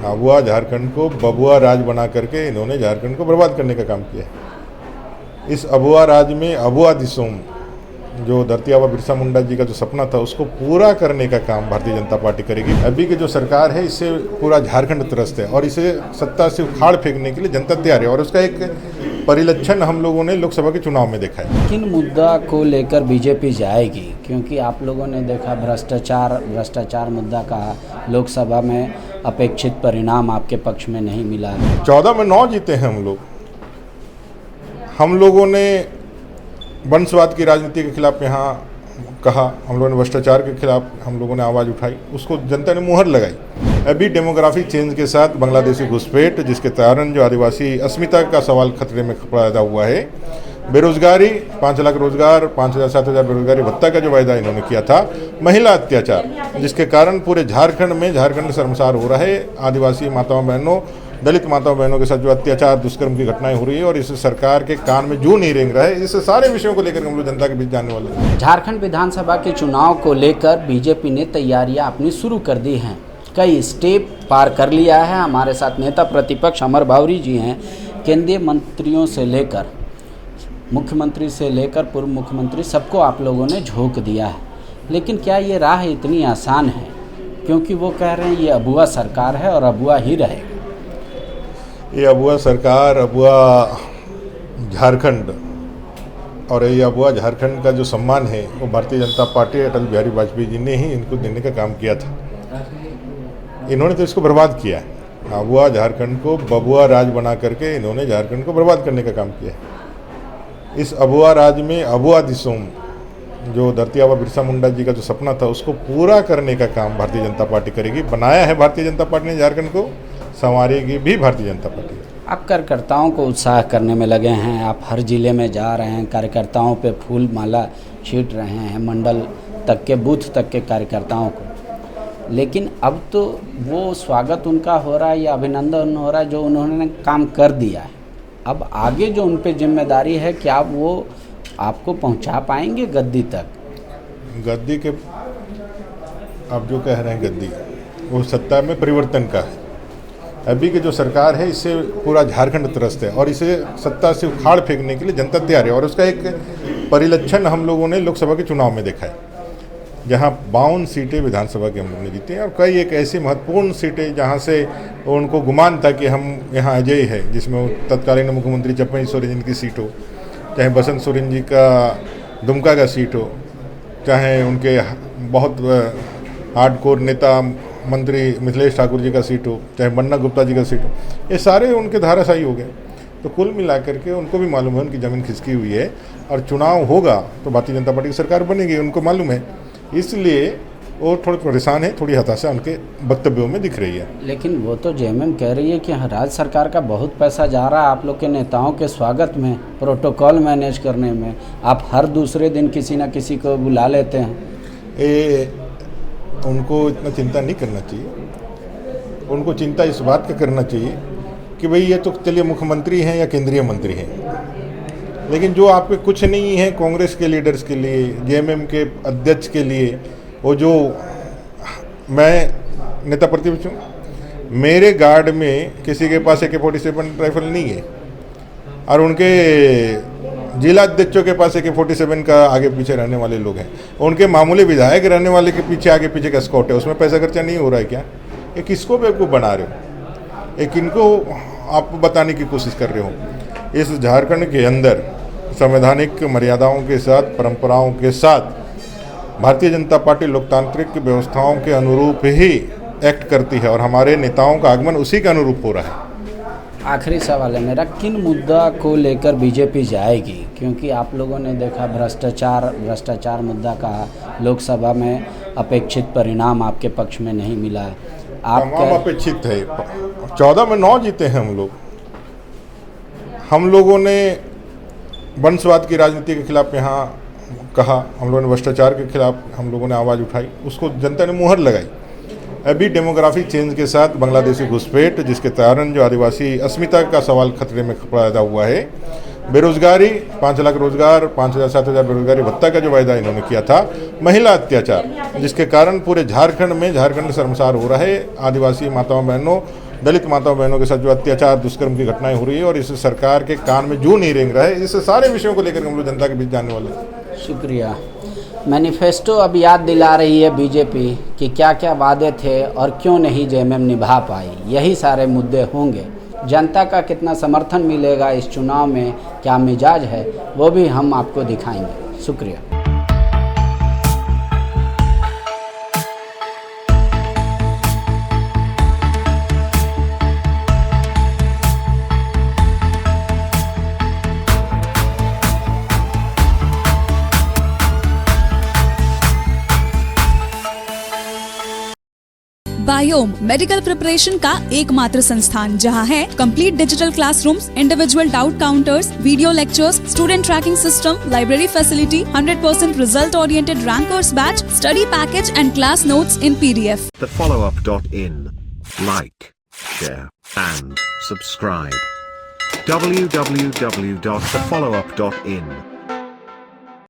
अबुआ झारखंड को बबुआ राज बना करके इन्होंने झारखंड को बर्बाद करने का काम किया है। इस अबुआ राज में अबुआ दिसोम जो धरती आबा बिरसा मुंडा जी का जो सपना था उसको पूरा करने का काम भारतीय जनता पार्टी करेगी। अभी की जो सरकार है इससे पूरा झारखंड त्रस्त है और इसे सत्ता से उखाड़ फेंकने के लिए जनता तैयार है और उसका एक परिलक्षण हम लोगों ने लोकसभा के चुनाव में देखा है। किन मुद्दा को लेकर बीजेपी जाएगी, क्योंकि आप लोगों ने देखा भ्रष्टाचार मुद्दा का लोकसभा में अपेक्षित परिणाम आपके पक्ष में नहीं मिला है। 14 में 9 जीते हैं हम लोगों ने वंशवाद की राजनीति के खिलाफ यहाँ कहा, हम लोगों ने भ्रष्टाचार के खिलाफ हम लोगों ने आवाज़ उठाई, उसको जनता ने मुहर लगाई। अभी डेमोग्राफिक चेंज के साथ बांग्लादेशी घुसपैठ जिसके कारण जो आदिवासी अस्मिता का सवाल खतरे में पैदा हुआ है, बेरोजगारी, 5 लाख रोजगार, 5,000-7,000 बेरोजगारी भत्ता का जो वायदा इन्होंने किया था, महिला अत्याचार जिसके कारण पूरे झारखंड शर्मसार हो रहा है। आदिवासी माताओं बहनों, दलित माताओं बहनों के साथ जो अत्याचार दुष्कर्म की घटनाएं हो रही है और इस सरकार के कान में जू नहीं रेंग रहा है। इस सारे विषयों को लेकर हम लोग जनता के बीच जाने वाले हैं। झारखंड विधानसभा के चुनाव को लेकर बीजेपी ने तैयारियां अपनी शुरू कर दी हैं, कई स्टेप पार कर लिया है। हमारे साथ नेता प्रतिपक्ष अमर बावरी जी हैं। केंद्रीय मंत्रियों से लेकर मुख्यमंत्री से लेकर पूर्व मुख्यमंत्री सबको आप लोगों ने झोंक दिया है, लेकिन क्या ये राह इतनी आसान है? क्योंकि वो कह रहे हैं ये अबुआ सरकार है और अबुआ ही रहेगा। ये अबुआ सरकार, अबुआ झारखंड और ये अबुआ झारखंड का जो सम्मान है वो भारतीय जनता पार्टी अटल बिहारी वाजपेयी जी ने ही इनको देने का काम किया था। इन्होंने तो इसको बर्बाद किया है। अबुआ झारखंड को बबुआ राज बना करके इन्होंने झारखंड को बर्बाद करने का काम किया है। इस अबुआ राज में अबुआ दिसोम जो धरती आबा बिरसा मुंडा जी का जो सपना था उसको पूरा करने का काम भारतीय जनता पार्टी करेगी। बनाया है भारतीय जनता पार्टी ने झारखंड को, संवारेगी भी भारतीय जनता पार्टी। आप कार्यकर्ताओं को उत्साह करने में लगे हैं, आप हर जिले में जा रहे हैं, कार्यकर्ताओं पे फूल माला छींट रहे हैं, मंडल तक के बूथ तक के कार्यकर्ताओं को, लेकिन अब तो वो स्वागत उनका हो रहा है या अभिनंदन हो रहा है जो उन्होंने काम कर दिया है। अब आगे जो उन पे जिम्मेदारी है, क्या वो आपको पहुंचा पाएंगे गद्दी तक? गद्दी के आप जो कह रहे हैं गद्दी, वो सत्ता में परिवर्तन का है। अभी की जो सरकार है इससे पूरा झारखंड त्रस्त है और इसे सत्ता से उखाड़ फेंकने के लिए जनता तैयार है और उसका एक परिलक्षण हम लोगों ने लोकसभा के चुनाव में देखा है, जहां 52 सीटें विधानसभा की हम लोगों ने जीती हैं और कई एक ऐसी महत्वपूर्ण सीटें जहां से उनको गुमान था कि हम यहाँ अजय है, जिसमें तत्कालीन मुख्यमंत्री चप्पई सोरेन की सीट हो, चाहे बसंत सोरेन जी का दुमका का सीट हो, चाहे उनके बहुत हार्डकोर नेता मंत्री मिथिलेश ठाकुर जी का सीट हो, चाहे बन्ना गुप्ता जी का सीट हो, ये सारे उनके धाराशाही हो गए। तो कुल मिलाकर के उनको भी मालूम है उनकी ज़मीन खिसकी हुई है और चुनाव होगा तो भारतीय जनता पार्टी की सरकार बनेगी, उनको मालूम है। इसलिए वो थोड़े परेशान है, थोड़ी हताशा उनके वक्तव्यों में दिख रही है। लेकिन वो तो जेएमएम कह रही है कि राज्य सरकार का बहुत पैसा जा रहा है आप लोग के नेताओं के स्वागत में, प्रोटोकॉल मैनेज करने में। आप हर दूसरे दिन किसी न किसी को बुला लेते हैं। उनको इतना चिंता नहीं करना चाहिए। उनको चिंता इस बात का करना चाहिए कि भाई ये तो चलिए मुख्यमंत्री हैं या केंद्रीय मंत्री हैं, लेकिन जो आप पे कुछ नहीं है कांग्रेस के लीडर्स के लिए, जेएमएम के अध्यक्ष के लिए, वो जो मैं नेता प्रतिपक्ष हूँ, मेरे गार्ड में किसी के पास AK-47 राइफल नहीं है और उनके जिला अध्यक्षों के पास AK-47 का आगे पीछे रहने वाले लोग हैं। उनके मामूली विधायक रहने वाले के पीछे आगे पीछे का स्कॉट है, उसमें पैसा खर्चा नहीं हो रहा है क्या? ये किसको बेवकूफ़ बना रहे हो? ये किनको आप बताने की कोशिश कर रहे हो? इस झारखंड के अंदर संवैधानिक मर्यादाओं के साथ, परंपराओं के साथ भारतीय जनता पार्टी लोकतांत्रिक व्यवस्थाओं के अनुरूप ही एक्ट करती है और हमारे नेताओं का आगमन उसी के अनुरूप हो रहा है। आखिरी सवाल है मेरा, किन मुद्दा को लेकर बीजेपी जाएगी? क्योंकि आप लोगों ने देखा भ्रष्टाचार मुद्दा का लोकसभा में अपेक्षित परिणाम आपके पक्ष में नहीं मिला है। तमाम अपेक्षित है। 14 में 9 जीते हैं हम लोगों ने वंशवाद की राजनीति के खिलाफ यहाँ कहा, हम लोगों ने भ्रष्टाचार के खिलाफ हम लोगों ने आवाज़ उठाई, उसको जनता ने मुहर लगाई। अभी डेमोग्राफिक चेंज के साथ बांग्लादेशी घुसपैठ जिसके कारण जो आदिवासी अस्मिता का सवाल खतरे में पैदा हुआ है, बेरोजगारी, 5 लाख रोजगार, 5,000-7,000 बेरोजगारी भत्ता का जो वायदा इन्होंने किया था, महिला अत्याचार जिसके कारण पूरे झारखंड शर्मसार हो रहा है। आदिवासी माताओं बहनों, दलित माताओं बहनों के साथ जो अत्याचार दुष्कर्म की घटनाएं हो रही है, और इसे सरकार के कान में जू नहीं रेंग रहा है। इस सारे विषयों को लेकर हम लोग जनता के बीच जाने वाले हैं। शुक्रिया। मैनिफेस्टो अब याद दिला रही है बीजेपी कि क्या क्या वादे थे और क्यों नहीं जेएमएम निभा पाई। यही सारे मुद्दे होंगे। जनता का कितना समर्थन मिलेगा इस चुनाव में, क्या मिजाज है, वो भी हम आपको दिखाएंगे। शुक्रिया। बायोम मेडिकल प्रिपरेशन का एकमात्र संस्थान जहां है complete digital classrooms, individual doubt counters, video lectures, student tracking system, library facility, 100% result oriented rankers batch, study package and class notes in PDF. TheFollowUp.in. Like, share, and subscribe. www.thefollowup.in